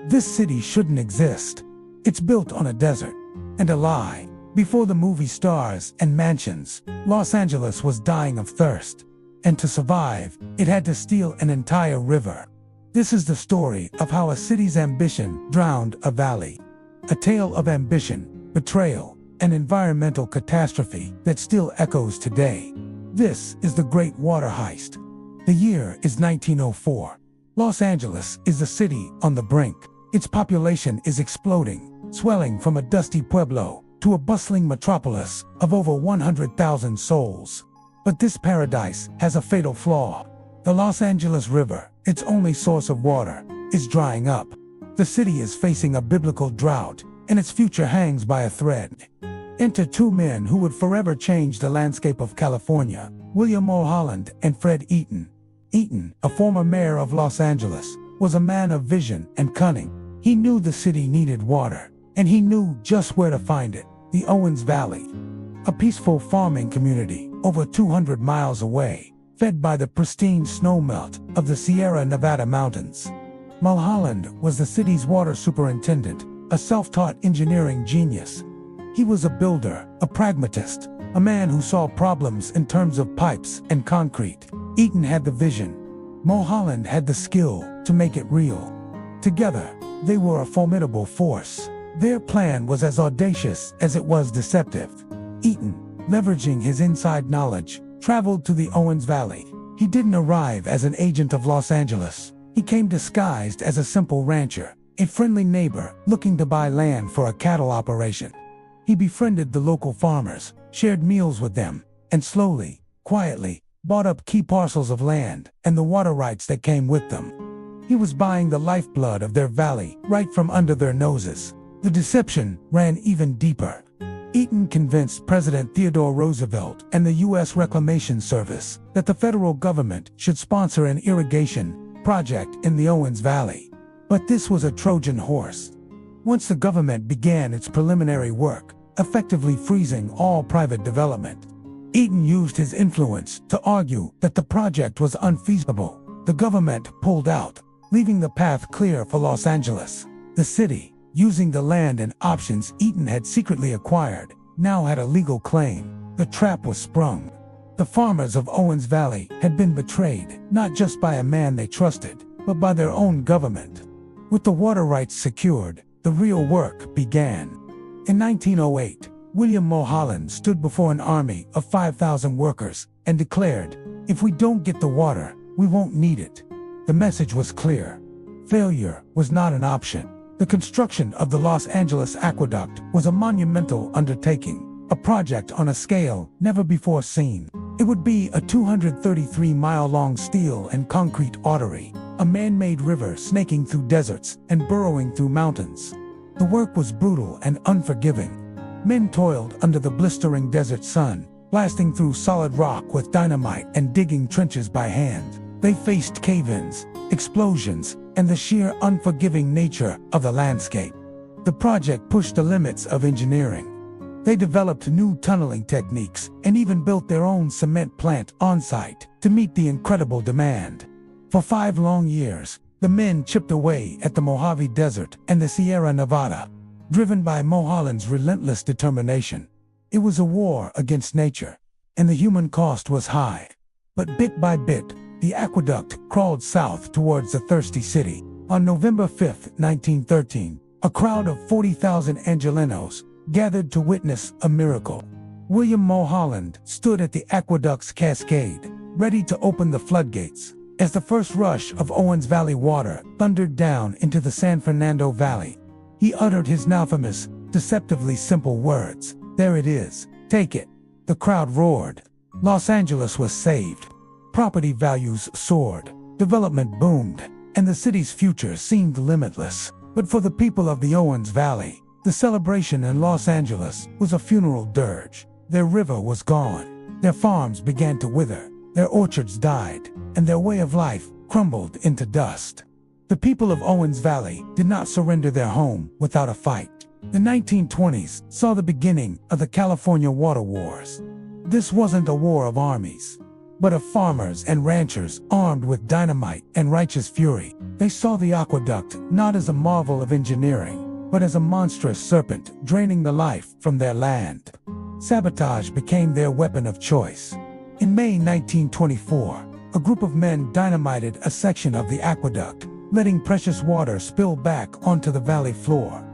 This city shouldn't exist. It's built on a desert. And a lie. Before the movie stars and mansions, Los Angeles was dying of thirst. And to survive, it had to steal an entire river. This is the story of how a city's ambition drowned a valley. A tale of ambition, betrayal, and environmental catastrophe that still echoes today. This is the Great Water Heist. The year is 1904. Los Angeles is a city on the brink. Its population is exploding, swelling from a dusty pueblo to a bustling metropolis of over 100,000 souls. But this paradise has a fatal flaw. The Los Angeles River, its only source of water, is drying up. The city is facing a biblical drought, and its future hangs by a thread. Enter two men who would forever change the landscape of California, William Mulholland and Fred Eaton. Eaton, a former mayor of Los Angeles, was a man of vision and cunning. He knew the city needed water, and he knew just where to find it: the Owens Valley. A peaceful farming community over 200 miles away, fed by the pristine snowmelt of the Sierra Nevada mountains. Mulholland was the city's water superintendent, a self-taught engineering genius. He was a builder, a pragmatist, a man who saw problems in terms of pipes and concrete. Eaton had the vision. Mulholland had the skill to make it real. Together, they were a formidable force. Their plan was as audacious as it was deceptive. Eaton, leveraging his inside knowledge, traveled to the Owens Valley. He didn't arrive as an agent of Los Angeles. He came disguised as a simple rancher, a friendly neighbor looking to buy land for a cattle operation. He befriended the local farmers, shared meals with them, and slowly, quietly, bought up key parcels of land and the water rights that came with them. He was buying the lifeblood of their valley right from under their noses. The deception ran even deeper. Eaton convinced President Theodore Roosevelt and the U.S. Reclamation Service that the federal government should sponsor an irrigation project in the Owens Valley. But this was a Trojan horse. Once the government began its preliminary work, effectively freezing all private development, Eaton used his influence to argue that the project was unfeasible. The government pulled out, leaving the path clear for Los Angeles. The city, using the land and options Eaton had secretly acquired, now had a legal claim. The trap was sprung. The farmers of Owens Valley had been betrayed, not just by a man they trusted, but by their own government. With the water rights secured, the real work began. In 1908, William Mulholland stood before an army of 5,000 workers and declared, "If we don't get the water, we won't need it." The message was clear. Failure was not an option. The construction of the Los Angeles Aqueduct was a monumental undertaking, a project on a scale never before seen. It would be a 233-mile-long steel and concrete artery, a man-made river snaking through deserts and burrowing through mountains. The work was brutal and unforgiving. Men toiled under the blistering desert sun, blasting through solid rock with dynamite and digging trenches by hand. They faced cave-ins, explosions, and the sheer unforgiving nature of the landscape. The project pushed the limits of engineering. They developed new tunneling techniques and even built their own cement plant on-site to meet the incredible demand. For 5 long years, the men chipped away at the Mojave Desert and the Sierra Nevada, driven by Mulholland's relentless determination. It was a war against nature, and the human cost was high. But bit by bit, the aqueduct crawled south towards the thirsty city. On November 5, 1913, a crowd of 40,000 Angelenos gathered to witness a miracle. William Mulholland stood at the aqueduct's cascade, ready to open the floodgates. As the first rush of Owens Valley water thundered down into the San Fernando Valley, he uttered his now famous, deceptively simple words, "There it is, take it." The crowd roared. Los Angeles was saved. Property values soared, development boomed, and the city's future seemed limitless. But for the people of the Owens Valley, the celebration in Los Angeles was a funeral dirge. Their river was gone. Their farms began to wither. Their orchards died, and their way of life crumbled into dust. The people of Owens Valley did not surrender their home without a fight. The 1920s saw the beginning of the California Water Wars. This wasn't a war of armies. but of farmers and ranchers armed with dynamite and righteous fury. They saw the aqueduct not as a marvel of engineering, but as a monstrous serpent draining the life from their land. Sabotage became their weapon of choice. In May 1924, a group of men dynamited a section of the aqueduct, letting precious water spill back onto the valley floor.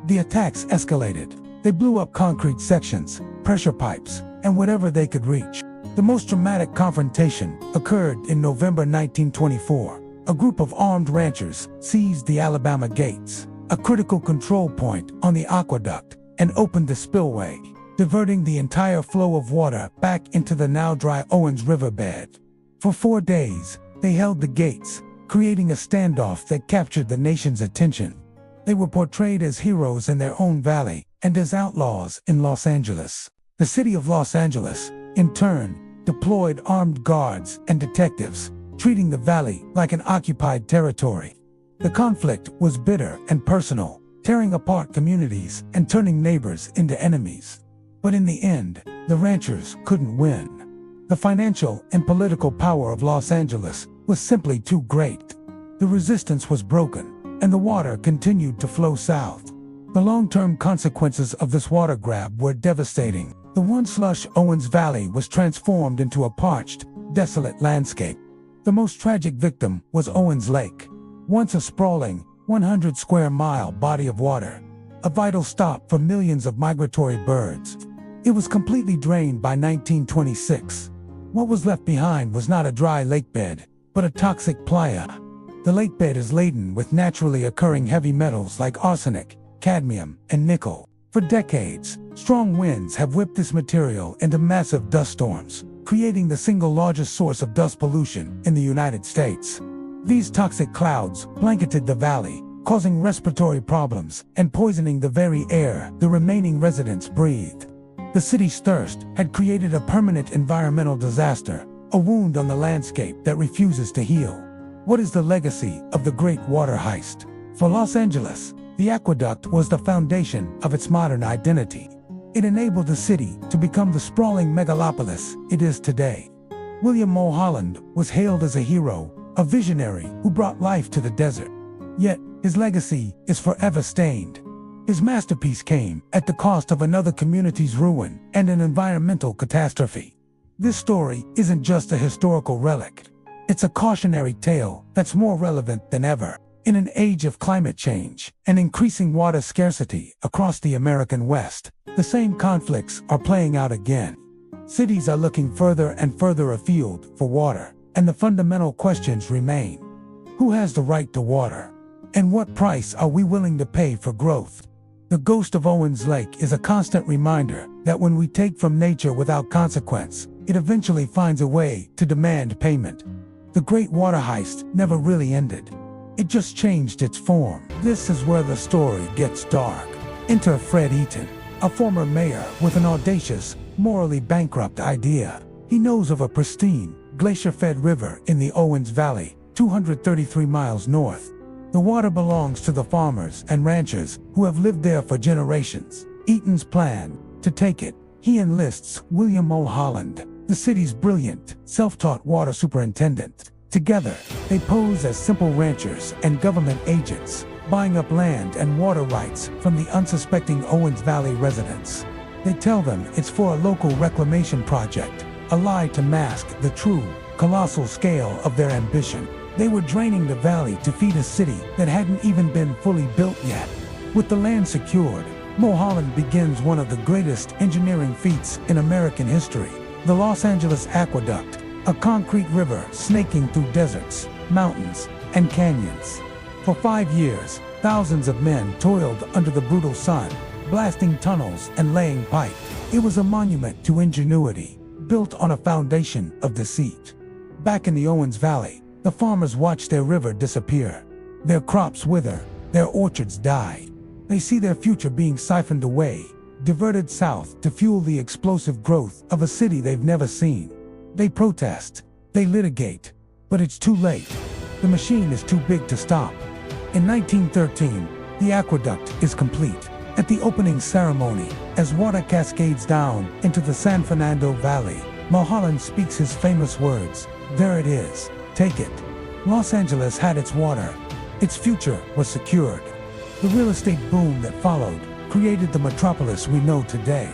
The attacks escalated. They blew up concrete sections, pressure pipes, and whatever they could reach. The most dramatic confrontation occurred in November 1924. A group of armed ranchers seized the Alabama Gates, a critical control point on the aqueduct, and opened the spillway, diverting the entire flow of water back into the now dry Owens Riverbed. For 4 days, they held the gates, creating a standoff that captured the nation's attention. They were portrayed as heroes in their own valley and as outlaws in Los Angeles. The city of Los Angeles, in turn, deployed armed guards and detectives, treating the valley like an occupied territory. The conflict was bitter and personal, tearing apart communities and turning neighbors into enemies. But in the end, the ranchers couldn't win. The financial and political power of Los Angeles was simply too great. The resistance was broken, and the water continued to flow south. The long-term consequences of this water grab were devastating. The once lush Owens Valley was transformed into a parched, desolate landscape. The most tragic victim was Owens Lake, once a sprawling, 100-square-mile body of water, a vital stop for millions of migratory birds. It was completely drained by 1926. What was left behind was not a dry lakebed, but a toxic playa. The lakebed is laden with naturally occurring heavy metals like arsenic, cadmium, and nickel. For decades, strong winds have whipped this material into massive dust storms, creating the single largest source of dust pollution in the United States. These toxic clouds blanketed the valley, causing respiratory problems and poisoning the very air the remaining residents breathed. The city's thirst had created a permanent environmental disaster, a wound on the landscape that refuses to heal. What is the legacy of the Great Water Heist? For Los Angeles, the aqueduct was the foundation of its modern identity. It enabled the city to become the sprawling megalopolis it is today. William Mulholland was hailed as a hero, a visionary who brought life to the desert. Yet, his legacy is forever stained. His masterpiece came at the cost of another community's ruin and an environmental catastrophe. This story isn't just a historical relic. It's a cautionary tale that's more relevant than ever. In an age of climate change and increasing water scarcity across the American West, the same conflicts are playing out again. Cities are looking further and further afield for water, and the fundamental questions remain. Who has the right to water? And what price are we willing to pay for growth? The ghost of Owens Lake is a constant reminder that when we take from nature without consequence, it eventually finds a way to demand payment. The Great Water Heist never really ended. It just changed its form. This is where the story gets dark. Enter Fred Eaton, a former mayor with an audacious, morally bankrupt idea. He knows of a pristine, glacier-fed river in the Owens Valley, 233 miles north. The water belongs to the farmers and ranchers who have lived there for generations. Eaton's plan: to take it, he enlists William Mulholland, the city's brilliant, self-taught water superintendent. Together, they pose as simple ranchers and government agents, buying up land and water rights from the unsuspecting Owens Valley residents. They tell them it's for a local reclamation project, a lie to mask the true, colossal scale of their ambition. They were draining the valley to feed a city that hadn't even been fully built yet. With the land secured, Mulholland begins one of the greatest engineering feats in American history: the Los Angeles Aqueduct, a concrete river snaking through deserts, mountains, and canyons. For 5 years, thousands of men toiled under the brutal sun, blasting tunnels and laying pipe. It was a monument to ingenuity, built on a foundation of deceit. Back in the Owens Valley, the farmers watch their river disappear. Their crops wither, their orchards die. They see their future being siphoned away, diverted south to fuel the explosive growth of a city they've never seen. They protest, they litigate, but it's too late. The machine is too big to stop. In 1913, the aqueduct is complete. At the opening ceremony, as water cascades down into the San Fernando Valley, Mulholland speaks his famous words, "There it is, take it." Los Angeles had its water. Its future was secured. The real estate boom that followed created the metropolis we know today.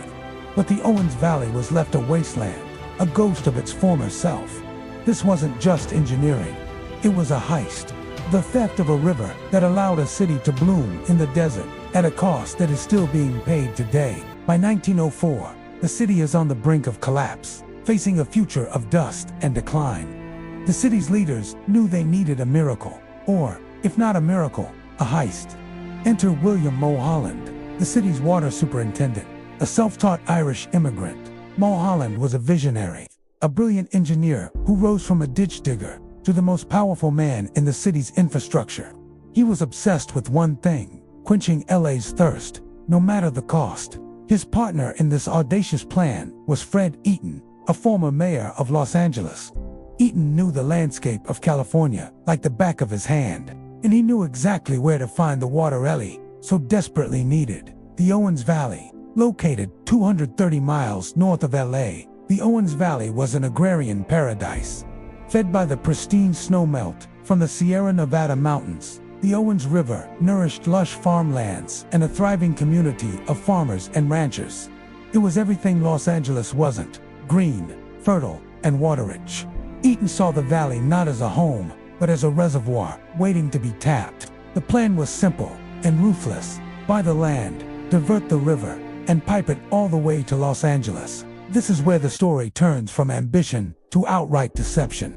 But the Owens Valley was left a wasteland, a ghost of its former self. This wasn't just engineering. It was a heist. The theft of a river that allowed a city to bloom in the desert at a cost that is still being paid today. By 1904, the city is on the brink of collapse, facing a future of dust and decline. The city's leaders knew they needed a miracle, or, if not a miracle, a heist. Enter William Mulholland, the city's water superintendent, a self-taught Irish immigrant. Mulholland was a visionary, a brilliant engineer who rose from a ditch digger to the most powerful man in the city's infrastructure. He was obsessed with one thing: quenching LA's thirst, no matter the cost. His partner in this audacious plan was Fred Eaton, a former mayor of Los Angeles. Eaton knew the landscape of California like the back of his hand, and he knew exactly where to find the water Ellie so desperately needed: the Owens Valley. Located 230 miles north of LA, the Owens Valley was an agrarian paradise. Fed by the pristine snowmelt from the Sierra Nevada mountains, the Owens River nourished lush farmlands and a thriving community of farmers and ranchers. It was everything Los Angeles wasn't: green, fertile, and water-rich. Eaton saw the valley not as a home, but as a reservoir waiting to be tapped. The plan was simple and ruthless: buy the land, divert the river, and pipe it all the way to Los Angeles. This is where the story turns from ambition to outright deception.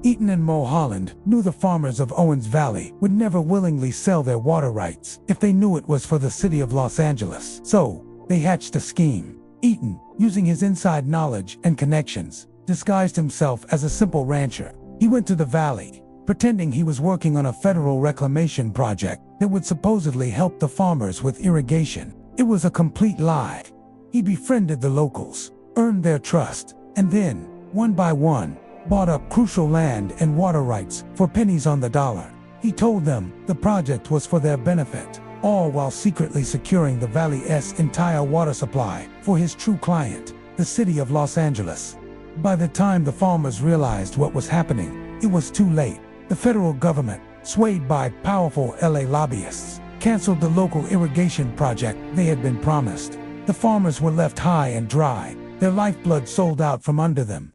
Eaton and Mulholland knew the farmers of Owens Valley would never willingly sell their water rights if they knew it was for the city of Los Angeles. So, they hatched a scheme. Eaton, using his inside knowledge and connections, disguised himself as a simple rancher. He went to the valley, pretending he was working on a federal reclamation project that would supposedly help the farmers with irrigation. It was a complete lie. He befriended the locals, earned their trust, and then, one by one, bought up crucial land and water rights for pennies on the dollar. He told them the project was for their benefit, all while secretly securing the valley's entire water supply for his true client, the city of Los Angeles. By the time the farmers realized what was happening, it was too late. The federal government, swayed by powerful LA lobbyists, canceled the local irrigation project they had been promised. The farmers were left high and dry, their lifeblood sold out from under them.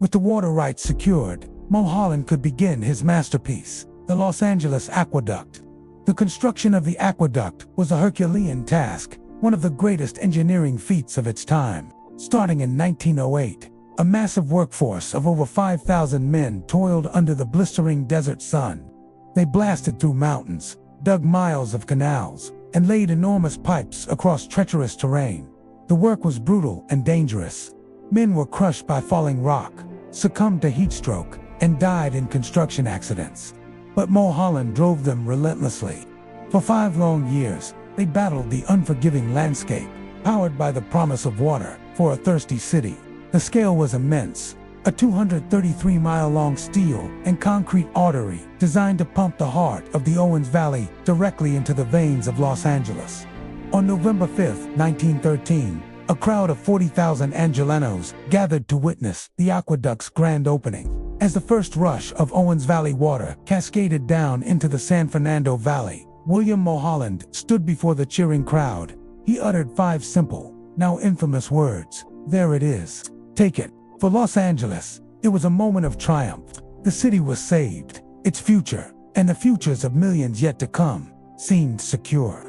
With the water rights secured, Mulholland could begin his masterpiece, the Los Angeles Aqueduct. The construction of the aqueduct was a Herculean task, one of the greatest engineering feats of its time. Starting in 1908, a massive workforce of over 5,000 men toiled under the blistering desert sun. They blasted through mountains, dug miles of canals, and laid enormous pipes across treacherous terrain. The work was brutal and dangerous. Men were crushed by falling rock, succumbed to heat stroke, and died in construction accidents. But Mulholland drove them relentlessly. For 5 long years, they battled the unforgiving landscape, powered by the promise of water for a thirsty city. The scale was immense, a 233-mile-long steel and concrete artery designed to pump the heart of the Owens Valley directly into the veins of Los Angeles. On November 5, 1913, a crowd of 40,000 Angelenos gathered to witness the aqueduct's grand opening. As the first rush of Owens Valley water cascaded down into the San Fernando Valley, William Mulholland stood before the cheering crowd. He uttered 5 simple, now infamous words: "There it is. Take it." For Los Angeles, it was a moment of triumph. The city was saved. Its future, and the futures of millions yet to come, seemed secure.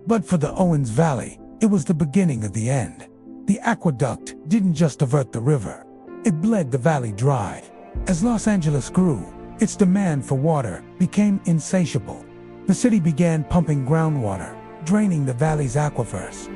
But for the Owens Valley, it was the beginning of the end. The aqueduct didn't just divert the river. It bled the valley dry. As Los Angeles grew, its demand for water became insatiable. The city began pumping groundwater, draining the valley's aquifers.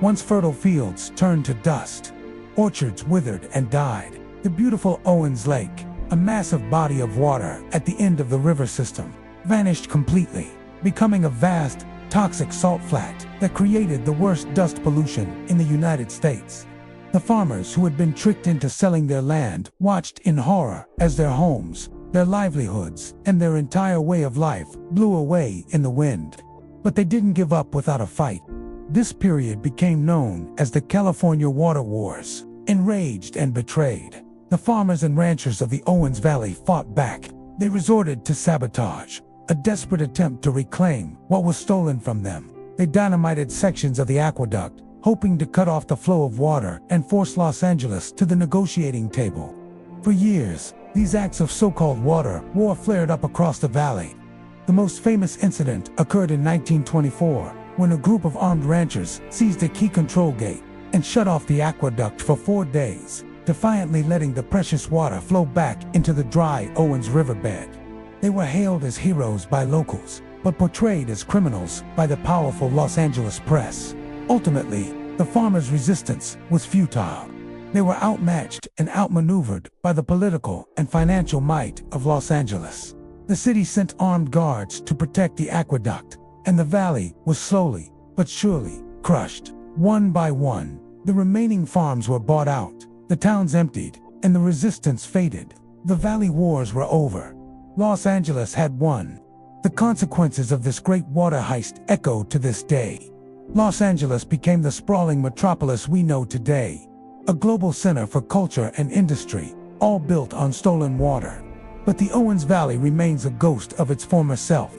Once fertile fields turned to dust. Orchards withered and died. The beautiful Owens Lake, a massive body of water at the end of the river system, vanished completely, becoming a vast, toxic salt flat that created the worst dust pollution in the United States. The farmers who had been tricked into selling their land watched in horror as their homes, their livelihoods, and their entire way of life blew away in the wind. But they didn't give up without a fight. This period became known as the California Water Wars. Enraged and betrayed, The farmers and ranchers of the Owens Valley fought back. They resorted to sabotage, a desperate attempt to reclaim what was stolen from them. They dynamited sections of the aqueduct, hoping to cut off the flow of water and force Los Angeles to the negotiating table. For years, these acts of so-called water war flared up across the valley. The most famous incident occurred in 1924, when a group of armed ranchers seized a key control gate and shut off the aqueduct for 4 days, defiantly letting the precious water flow back into the dry Owens riverbed. They were hailed as heroes by locals, but portrayed as criminals by the powerful Los Angeles press. Ultimately, the farmers' resistance was futile. They were outmatched and outmaneuvered by the political and financial might of Los Angeles. The city sent armed guards to protect the aqueduct, and the valley was slowly but surely crushed. One by one, the remaining farms were bought out, the towns emptied, and the resistance faded. The valley wars were over. Los Angeles had won. The consequences of this great water heist echo to this day. Los Angeles became the sprawling metropolis we know today, a global center for culture and industry, all built on stolen water. But the Owens Valley remains a ghost of its former self.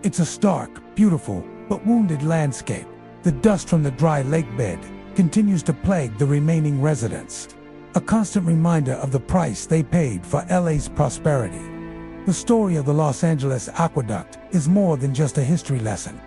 It's a stark, beautiful, but wounded landscape. The dust from the dry lake bed continues to plague the remaining residents, a constant reminder of the price they paid for LA's prosperity. The story of the Los Angeles Aqueduct is more than just a history lesson.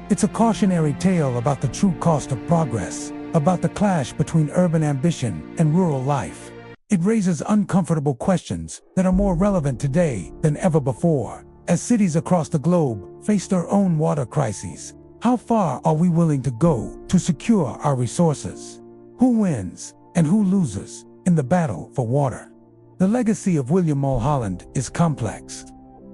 It's a cautionary tale about the true cost of progress, about the clash between urban ambition and rural life. It raises uncomfortable questions that are more relevant today than ever before. As cities across the globe face their own water crises, how far are we willing to go to secure our resources? Who wins and who loses in the battle for water? The legacy of William Mulholland is complex.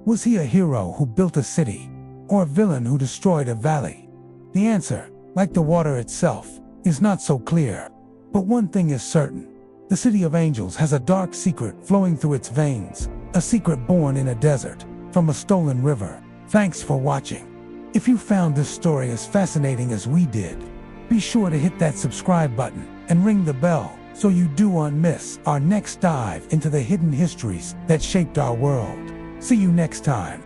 Was he a hero who built a city, or a villain who destroyed a valley? The answer, like the water itself, is not so clear. But one thing is certain. The City of Angels has a dark secret flowing through its veins, a secret born in a desert, from a stolen river. Thanks for watching. If you found this story as fascinating as we did, be sure to hit that subscribe button and ring the bell so you don't miss our next dive into the hidden histories that shaped our world. See you next time.